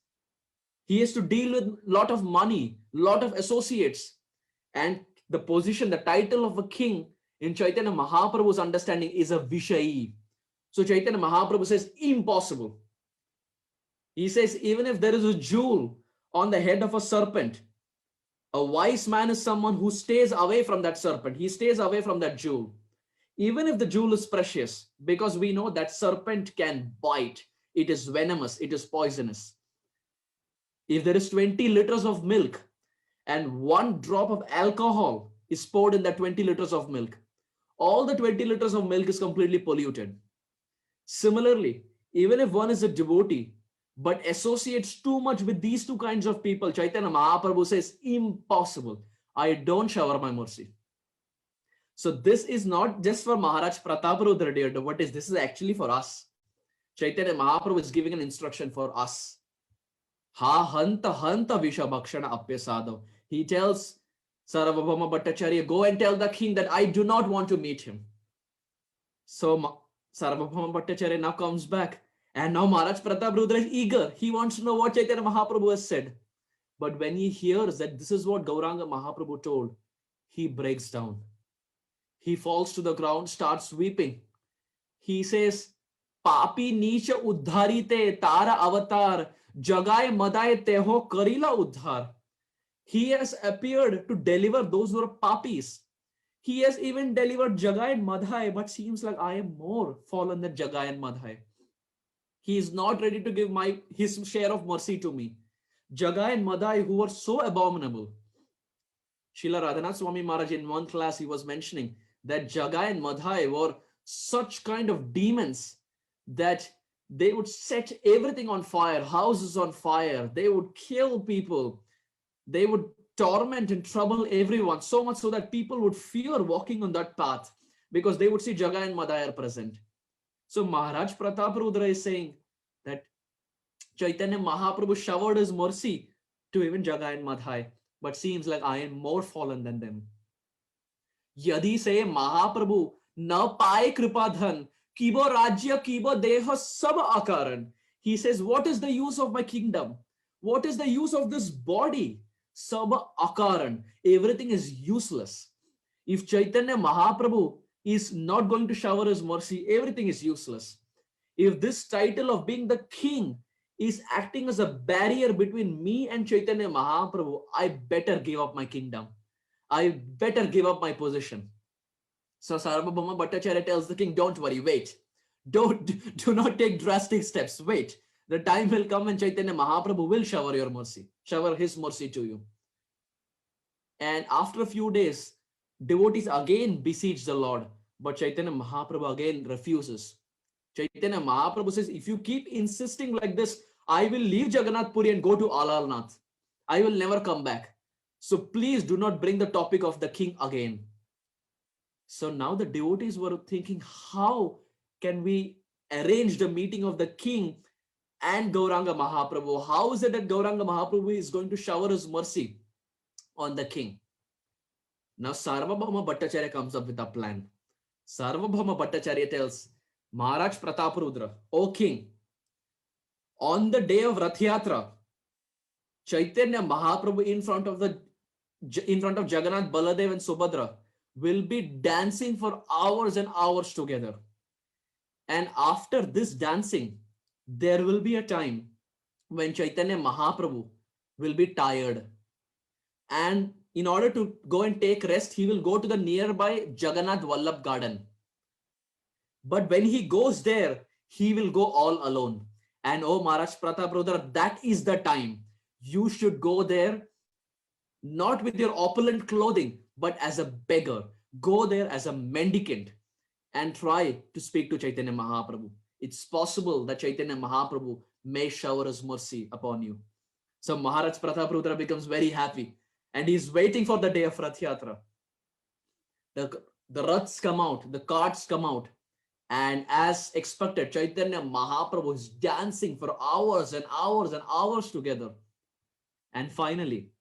He has to deal with a lot of money, lot of associates. And the position, the title of a king in Chaitanya Mahaprabhu's understanding is a Vishayi. So Chaitanya Mahaprabhu says, impossible. He says, even if there is a jewel on the head of a serpent, a wise man is someone who stays away from that serpent. He stays away from that jewel. Even if the jewel is precious, because we know that serpent can bite. It is venomous. It is poisonous. If there is 20 liters of milk and one drop of alcohol is poured in that 20 liters of milk, all the 20 liters of milk is completely polluted. Similarly, even if one is a devotee, but associates too much with these two kinds of people, Chaitanya Mahaprabhu says, impossible. I don't shower my mercy. So this is not just for Maharaj Prataparudra, dear devotees. This is actually for us. Chaitanya Mahaprabhu is giving an instruction for us. Ha hanta hanta vishabhakshana apyasadhav. He tells Sarvabhauma Bhattacharya, go and tell the king that I do not want to meet him. So Sarvabhauma Bhattacharya now comes back. And now Maharaj Prataparudra is eager. He wants to know what Chaitanya Mahaprabhu has said. But when he hears that this is what Gauranga Mahaprabhu told, he breaks down. He falls to the ground, starts weeping. He says, Papi nicha uddharite tara avatar, jagai madai teho karila uddhar. He has appeared to deliver those who are papis. He has even delivered Jagai and Madhai, but seems like I am more fallen than Jagai and Madhai. He is not ready to give his share of mercy to me. Jagai and Madai, who were so abominable. Srila Radhanath Swami Maharaj, in one class, he was mentioning that Jagai and Madhai were such kind of demons that they would set everything on fire, houses on fire. They would kill people. They would torment and trouble everyone, so much so that people would fear walking on that path because they would see Jagai and Madhai are present. So Maharaj Prataparudra is saying that Chaitanya Mahaprabhu showered his mercy to even Jagai and Madhai, but seems like I am more fallen than them. Yadi say Mahaprabhu na paye kripadhan, kibo rajya kibo deha sab akaran. He says, what is the use of my kingdom? What is the use of this body? Sab akaran. Everything is useless. If Chaitanya Mahaprabhu is not going to shower his mercy, everything is useless. If this title of being the king is acting as a barrier between me and Chaitanya Mahaprabhu, I better give up my kingdom. I better give up my position. So Sarvabhauma Bhattacharya tells the king, don't worry, wait. Do not take drastic steps. Wait. The time will come when Chaitanya Mahaprabhu will shower your mercy, shower his mercy to you. And after a few days, devotees again beseech the Lord, but Chaitanya Mahaprabhu again refuses. Chaitanya Mahaprabhu says, if you keep insisting like this, I will leave Jagannath Puri and go to Alalnath. I will never come back. So please do not bring the topic of the king again. So now the devotees were thinking, how can we arrange the meeting of the king and Gauranga Mahaprabhu? How is it that Gauranga Mahaprabhu is going to shower his mercy on the king? Now Sarvabhauma Bhattacharya comes up with a plan. Sarvabhauma Bhattacharya tells Maharaj Prataparudra, O king, on the day of Rath Yatra, Chaitanya Mahaprabhu in front of Jagannath, Baladev and Subhadra will be dancing for hours and hours together. And after this dancing, there will be a time when Chaitanya Mahaprabhu will be tired. And in order to go and take rest, he will go to the nearby Jagannath Vallabh garden. But when he goes there, he will go all alone. And oh Maharaj Prataparudra, that is the time you should go there, not with your opulent clothing, but as a beggar. Go there as a mendicant and try to speak to Chaitanya Mahaprabhu. It's possible that Chaitanya Mahaprabhu may shower his mercy upon you. So Maharaj Prataparudra becomes very happy and he's waiting for the day of Rath Yatra. The Raths come out, the carts come out. And as expected, Chaitanya Mahaprabhu is dancing for hours and hours and hours together. And finally,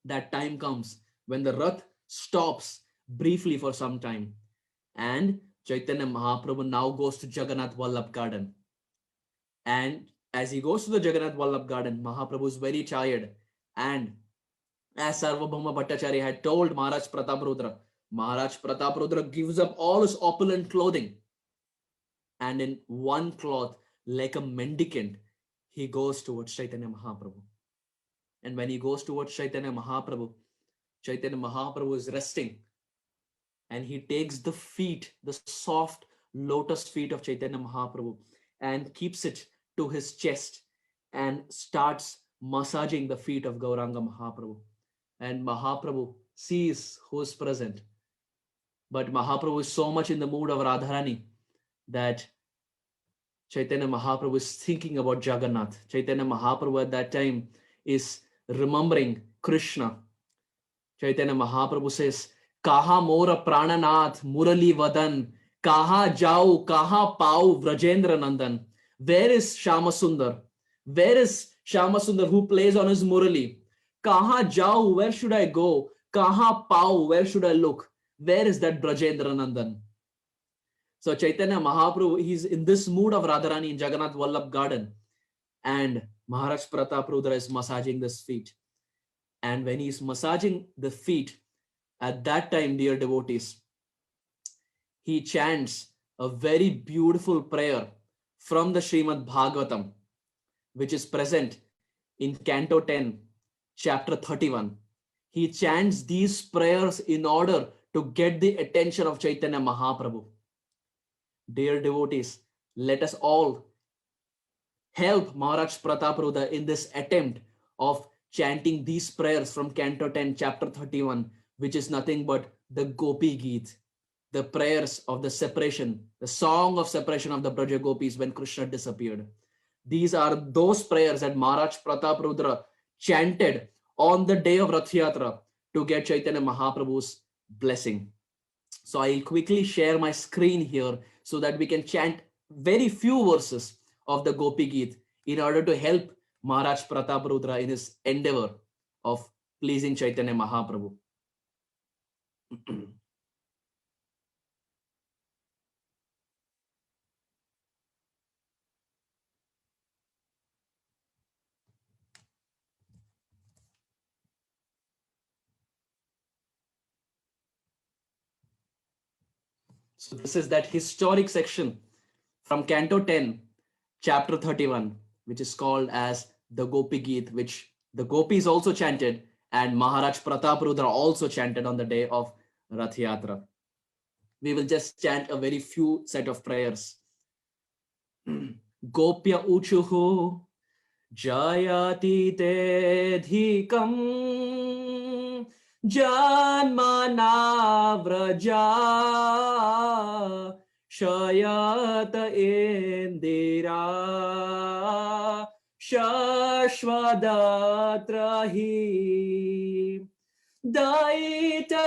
that time comes when the Rath stops briefly for some time. And Chaitanya Mahaprabhu now goes to Jagannath Vallabh garden. And as he goes to the Jagannath Vallabh garden, Mahaprabhu is very tired. And as Sarvabhauma Bhattacharya had told Maharaj Prataparudra gives up all his opulent clothing. And in one cloth, like a mendicant, he goes towards Chaitanya Mahaprabhu. And when he goes towards Chaitanya Mahaprabhu is resting. And he takes the feet, the soft lotus feet of Chaitanya Mahaprabhu, and keeps it to his chest and starts massaging the feet of Gauranga Mahaprabhu. And Mahaprabhu sees who is present. But Mahaprabhu is so much in the mood of Radharani that Chaitanya Mahaprabhu is thinking about Jagannath. Chaitanya Mahaprabhu at that time is remembering Krishna. Chaitanya Mahaprabhu says, Kaha mora prananath murali vadan, kaha jau, kaha pau Vrajendra Nandan. Where is Shyamasundar? Where is Shyamasundar who plays on his murali? Kaha jau, where should I go? Kaha pau, where should I look? Where is that Vrajendra Nandan? So Chaitanya Mahaprabhu, he's in this mood of Radharani in Jagannath Vallabh garden. And Maharaj Prataparudra is massaging this feet. And when he's massaging the feet, at that time, dear devotees, he chants a very beautiful prayer from the Srimad Bhagavatam, which is present in Canto 10, Chapter 31. He chants these prayers in order to get the attention of Chaitanya Mahaprabhu. Dear devotees, let us all help Maharaj Pratap Rudra in this attempt of chanting these prayers from Canto 10, Chapter 31, which is nothing but the Gopi Geet, the prayers of the separation, the song of separation of the Braja Gopis when Krishna disappeared. These are those prayers that Maharaj Pratap Rudra chanted on the day of Rath Yatra to get Chaitanya Mahaprabhu's blessing. So I'll quickly share my screen here so that we can chant very few verses of the Gopi Geet in order to help Maharaj Pratap Rudra in his endeavor of pleasing Chaitanya Mahaprabhu. So this is that historic section from Canto 10, Chapter 31, which is called as the Gopi Geet, which the Gopis also chanted and Maharaj Pratap Rudra also chanted on the day of Rath Yatra. We will just chant a very few set of prayers. Gopya Uchuhu Jayati Te Dhikam Janmana Vraja Shayata Indira Shashvadatrahi Daita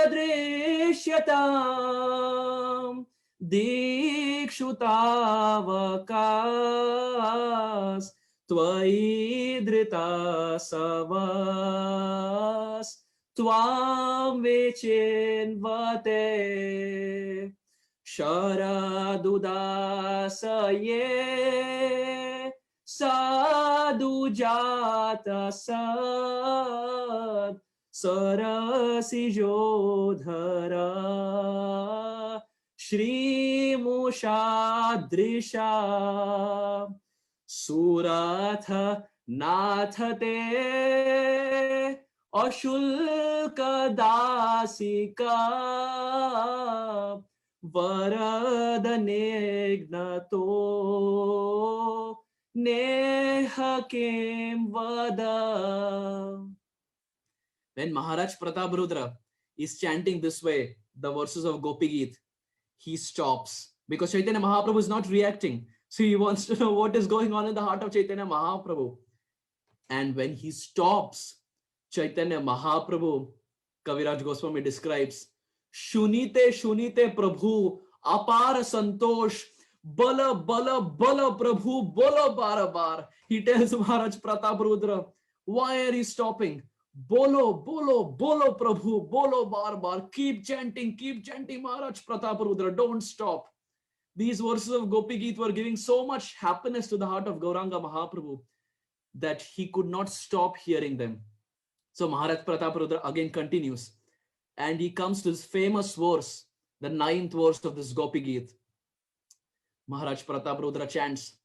Drisyatam Dikshutavakas Tvaidrita Savas Tvam Vichinvate Sharadudasaye Sadhu Jata Sad Sarasi Jodhara Shri Mushadrisha Suratha Nathate Ashulka Dasika Varadanegnato Nehakim Vada. When Maharaj Pratap Rudra is chanting this way, the verses of Gopi Geet, he stops because Chaitanya Mahaprabhu is not reacting. So he wants to know what is going on in the heart of Chaitanya Mahaprabhu. And when he stops, Chaitanya Mahaprabhu, Kaviraj Goswami describes, Shunite Shunite Prabhu, Apara Santosh, Bala Bala Bala Prabhu, Bala Bara Bar. He tells Maharaj Pratap Rudra, why are you stopping? Bolo, bolo, bolo, Prabhu, bolo, bar, bar. Keep chanting, Maharaj Pratap Rudra. Don't stop. These verses of Gopi Geet were giving so much happiness to the heart of Gauranga Mahaprabhu that he could not stop hearing them. So Maharaj Pratap Rudra again continues. And he comes to this famous verse, the 9th verse of this Gopi Geet. Maharaj Pratap Rudra chants,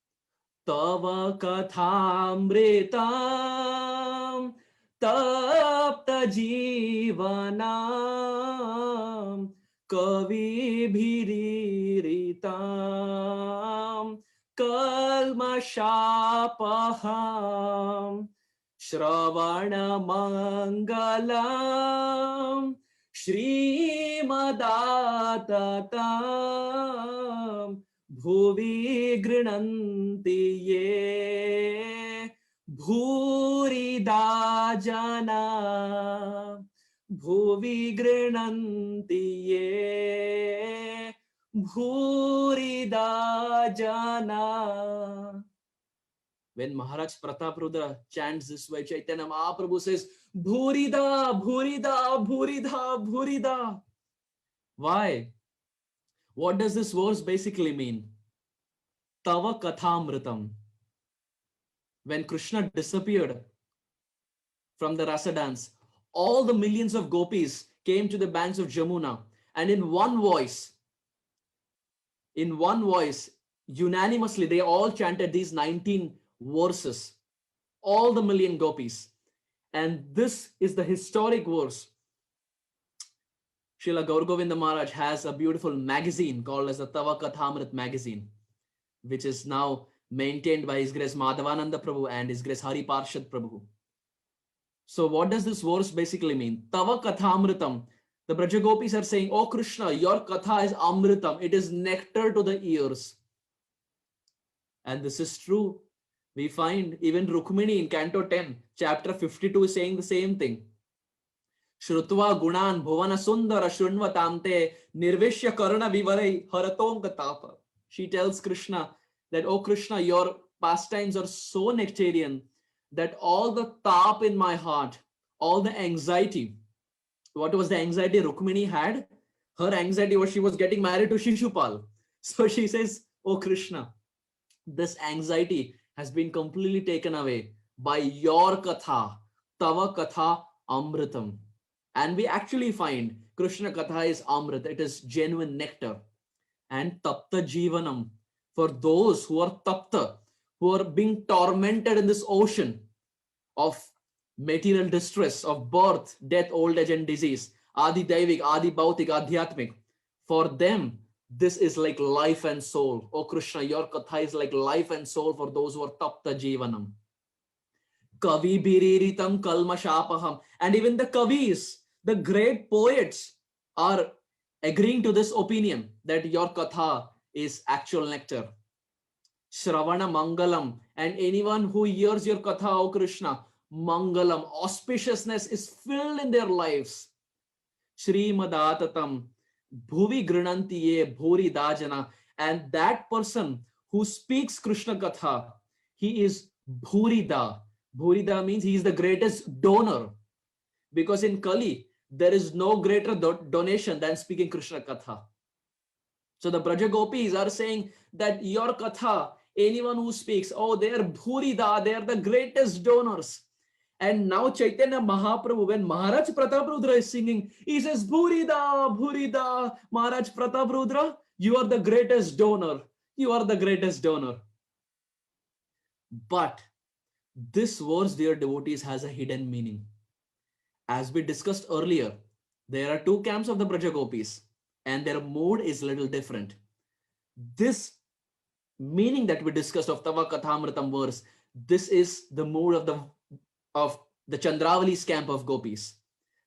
Tava Kathamritam Tapta Jivanam Kavi Bhiriritam Kalmashapaham Shravana Mangalam Shrimadatatam Bhuvi Grinanti Ye Bhurida Jana Bhuvi Grinanti Ye Bhurida Jana. When Maharaj Pratap Rudra chants this way, Chaitanya Mahaprabhu says, Bhurida, Bhurida, Bhurida, Bhurida. Why? What does this verse basically mean? Tava Kathamritam. When Krishna disappeared from the Rasa dance, all the millions of gopis came to the banks of Jamuna, and in one voice, unanimously, they all chanted these 19 verses, all the million gopis. And this is the historic verse. Srila Gaur Govinda Maharaj has a beautiful magazine called as the Tava Kathamrit magazine, which is now maintained by His Grace Madhavananda Prabhu and His Grace Hari Parshad Prabhu. So what does this verse basically mean? Tava kathamritam. The Brajagopis are saying, oh Krishna, your katha is amritam. It is nectar to the ears. And this is true. We find even Rukmini in Canto 10, chapter 52 is saying the same thing. Shrutva gunan bhuvana sundara shrunvatamte nirvishya karana vivarai haratonga tapa. She tells Krishna that, oh Krishna, your pastimes are so nectarian that all the tap in my heart, all the anxiety, what was the anxiety Rukmini had? Her anxiety was she was getting married to Shishupal. So she says, oh Krishna, this anxiety has been completely taken away by your katha, tava katha amritam. And we actually find Krishna katha is amrit, it is genuine nectar. And tapta jivanam, for those who are tapta, who are being tormented in this ocean of material distress, of birth, death, old age, and disease, adi daivik, adi bhautik, adhyatmik, for them, this is like life and soul. Oh Krishna, your katha is like life and soul for those who are tapta jivanam. Kavi biriritam kalmashapaham. And even the kavis, the great poets, are agreeing to this opinion that your katha is actual nectar. Shravana Mangalam, and anyone who hears your katha, O Krishna, Mangalam, auspiciousness is filled in their lives. Srimadatatam, Bhuvi Grinantiye Bhuri Dajana, and that person who speaks Krishna katha, he is Bhurida. Bhurida means he is the greatest donor, because in Kali, there is no greater donation than speaking Krishna katha. So the Braja Gopis are saying that your katha, anyone who speaks, oh, they are Bhurida, they are the greatest donors. And now Chaitanya Mahaprabhu, when Maharaj Prataprudra is singing, he says, Bhurida, Bhurida, Maharaj Prataprudra, you are the greatest donor. You are the greatest donor. But this verse, dear devotees, has a hidden meaning. As we discussed earlier, there are two camps of the Braja Gopis, and their mood is a little different. This meaning that we discussed of Tava Kathamritam verse, this is the mood of the Chandravali's camp of gopis.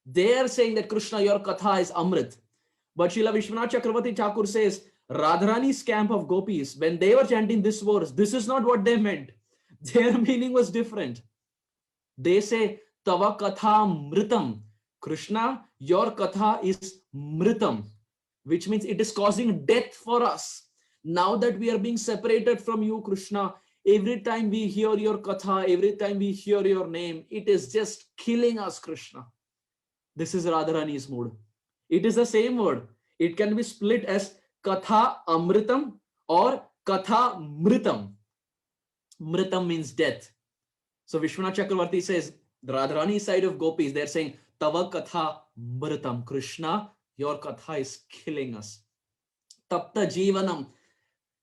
They are saying that Krishna, your katha is Amrit. But Srila Vishwanath Chakravarti Thakur says, Radharani's camp of gopis, when they were chanting this verse, this is not what they meant. Their meaning was different. They say, Tava katha mritam. Krishna, your katha is mritam, which means it is causing death for us. Now that we are being separated from you, Krishna, every time we hear your katha, every time we hear your name, it is just killing us, Krishna. This is Radharani's mood. It is the same word. It can be split as katha amritam or katha mritam. Mritam means death. So Vishwanath Chakravarti says, the Radharani side of gopis, they're saying, Tava katha mritam. Krishna, your katha is killing us. Tapta jivanam.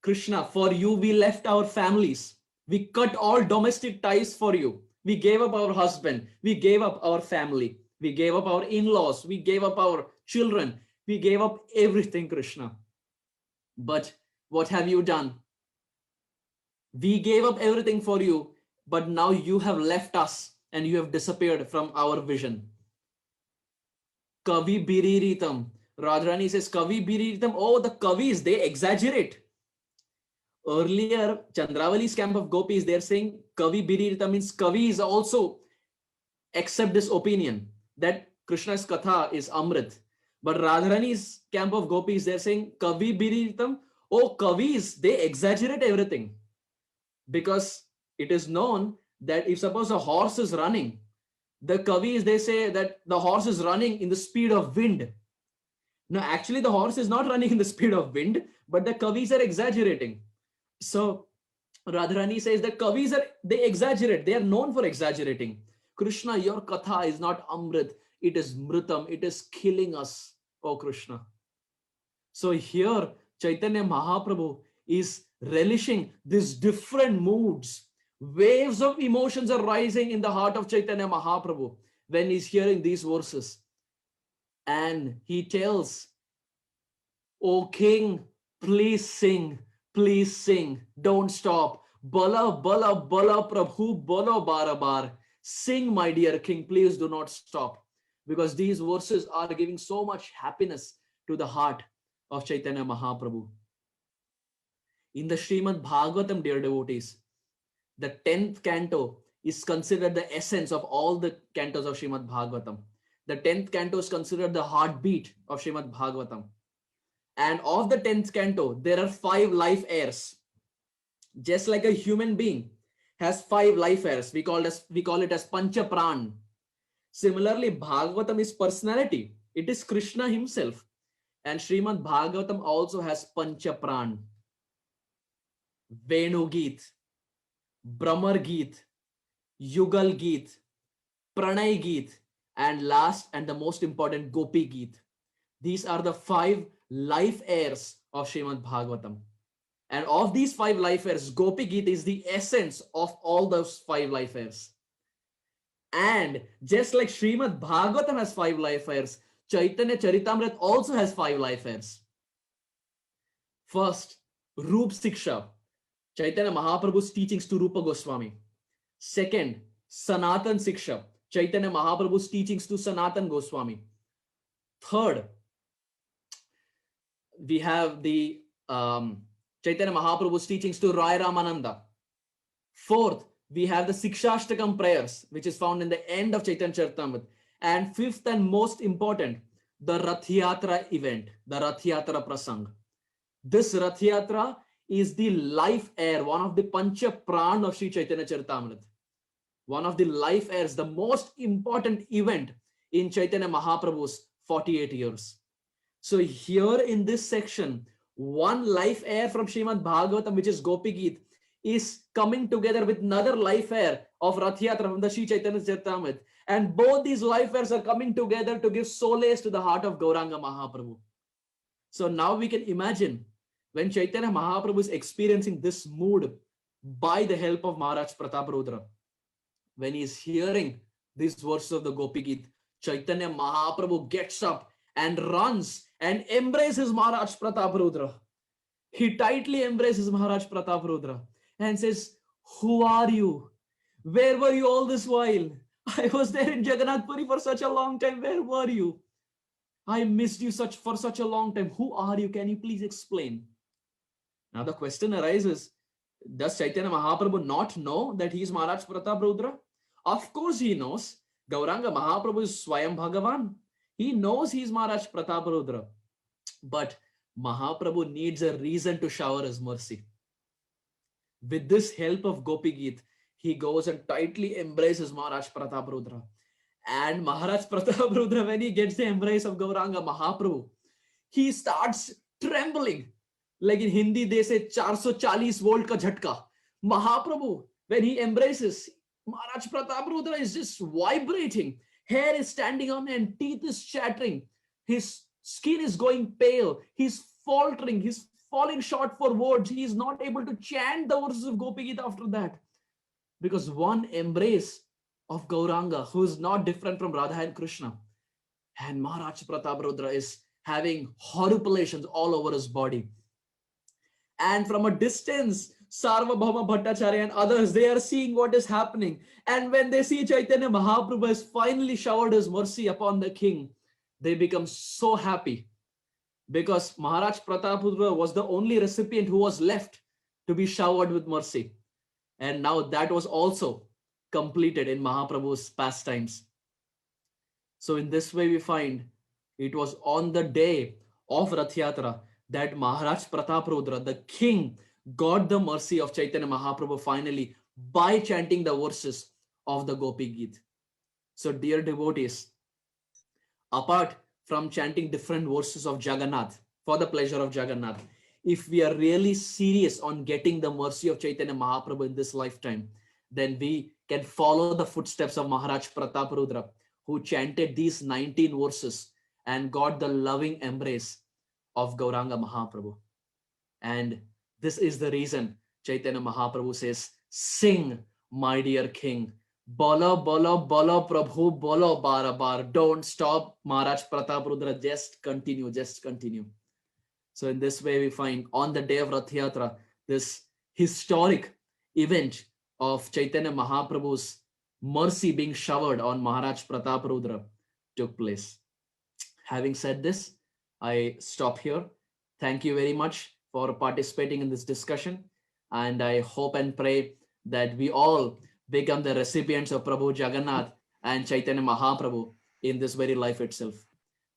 Krishna, for you we left our families. We cut all domestic ties for you. We gave up our husband. We gave up our family. We gave up our in-laws. We gave up our children. We gave up everything, Krishna. But what have you done? We gave up everything for you, but now you have left us and you have disappeared from our vision. Kavi biriritam. Radharani says, Kavi biriritam. Oh, the kavis, they exaggerate. Earlier, Chandravali's camp of gopis, they're saying Kavi Biririta means Kavis also accept this opinion that Krishna's katha is Amrit. But Radharani's camp of gopis, they're saying Kavi Biriritam. Oh, Kavis, they exaggerate everything. Because it is known that if suppose a horse is running, the Kavis, they say that the horse is running in the speed of wind. No, actually the horse is not running in the speed of wind, but the Kavis are exaggerating. So Radharani says that Kavis they exaggerate. They are known for exaggerating. Krishna, your katha is not Amrit. It is Mritam. It is killing us, oh Krishna. So here Chaitanya Mahaprabhu is relishing these different moods. Waves of emotions are rising in the heart of Chaitanya Mahaprabhu when he's hearing these verses. And he tells, O King, please sing. Please sing. Don't stop. Bala, bala, bala, Prabhu, bolo, bara, bar. Sing, my dear king, please do not stop. Because these verses are giving so much happiness to the heart of Chaitanya Mahaprabhu. In the Srimad Bhagavatam, dear devotees, the 10th canto is considered the essence of all the cantos of Srimad Bhagavatam. The 10th canto is considered the heartbeat of Srimad Bhagavatam. And of the 10th canto, there are 5 life heirs. Just like a human being has 5 life heirs, we call it as Pancha Pran. Similarly, Bhagavatam is personality. It is Krishna himself. And Srimad Bhagavatam also has Pancha Pran. Venu Geet, Brahmar Geet, Yugal Geet, Pranay Geet, and last and the most important, Gopi Geet. These are the 5 life heirs of Srimad Bhagavatam. And of these 5 life heirs, Gopi Geet is the essence of all those 5 life heirs. And just like Srimad Bhagavatam has 5 life heirs, Chaitanya Charitamrita also has 5 life heirs. First, Roop Siksha, Chaitanya Mahaprabhu's teachings to Rupa Goswami. Second, Sanatan Siksha, Chaitanya Mahaprabhu's teachings to Sanatan Goswami. Third, we have the Chaitanya Mahaprabhu's teachings to Rai Ramananda. Fourth, we have the Sikshashtakam prayers, which is found in the end of Chaitanya Charitamrita. And fifth and most important, the Rath Yatra event, the Rath Yatra Prasang. This Rath Yatra is the life heir, one of the Pancha Pran of Sri Chaitanya Charitamrita. One of the life heirs, the most important event in Chaitanya Mahaprabhu's 48 years. So here in this section, one life heir from Srimad Bhagavatam, which is Gopi Geet, is coming together with another life heir of Rath Yatra from the Sri Chaitanya Charitamrita. And both these life heirs are coming together to give solace to the heart of Gauranga Mahaprabhu. So now we can imagine when Chaitanya Mahaprabhu is experiencing this mood by the help of Maharaj Prataparudra. When he is hearing these verses of the Gopi Geet, Chaitanya Mahaprabhu gets up and runs and embraces Maharaj Prataparudra. He tightly embraces Maharaj Prataparudra and says, "Who are you? Where were you all this while? I was there in Jagannath Puri for such a long time. Where were you? I missed you for such a long time. Who are you? Can you please explain?" Now the question arises, does Chaitanya Mahaprabhu not know that he is Maharaj Prataparudra? Of course he knows. Gauranga Mahaprabhu is Swayam Bhagavan. He knows he is Maharaj Prataparudra. But Mahaprabhu needs a reason to shower his mercy. With this help of Gopi Geet, he goes and tightly embraces Maharaj Prataparudra. And Maharaj Prataparudra, when he gets the embrace of Gauranga Mahaprabhu, he starts trembling. Like in Hindi, they say 440 volt ka jhatka. Mahaprabhu, when he embraces, Maharaj Prataparudra is just vibrating. Hair is standing on and teeth is chattering. His skin is going pale. He's faltering. He's falling short for words. He is not able to chant the verses of Gopi Geet after that. Because one embrace of Gauranga, who is not different from Radha and Krishna, and Maharaj Prataparudra is having horripilations all over his body. And from a distance, Sarvabhauma Bhattacharya and others, they are seeing what is happening. And when they see Chaitanya Mahaprabhu has finally showered his mercy upon the king, they become so happy. Because Maharaj Prataparudra was the only recipient who was left to be showered with mercy. And now that was also completed in Mahaprabhu's pastimes. So in this way we find it was on the day of Rath Yatra that Maharaj Prataparudra, the king, got the mercy of Chaitanya Mahaprabhu finally by chanting the verses of the Gopi Geet. So dear devotees, apart from chanting different verses of Jagannath for the pleasure of Jagannath, if we are really serious on getting the mercy of Chaitanya Mahaprabhu in this lifetime, then we can follow the footsteps of Maharaj Prataparudra, who chanted these 19 verses and got the loving embrace of Gauranga Mahaprabhu. And this is the reason Chaitanya Mahaprabhu says, "Sing, my dear king. Bolo, bolo, bolo, Prabhu, bolo, bara, bar. Don't stop, Maharaj Prataparudra. Just continue, just continue." So in this way, we find on the day of Rath Yatra, this historic event of Chaitanya Mahaprabhu's mercy being showered on Maharaj Pratap Rudra took place. Having said this, I stop here. Thank you very much for participating in this discussion. And I hope and pray that we all become the recipients of Prabhu Jagannath and Chaitanya Mahaprabhu in this very life itself.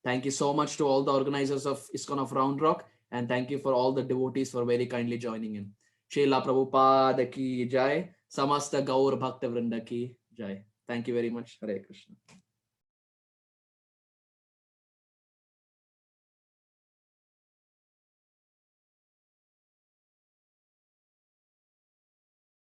Thank you so much to all the organizers of ISKCON of Round Rock. And thank you for all the devotees for very kindly joining in. Srila Prabhupada ki jai. Samasta Gaur Bhakta Vrinda ki jai. Thank you very much. Hare Krishna.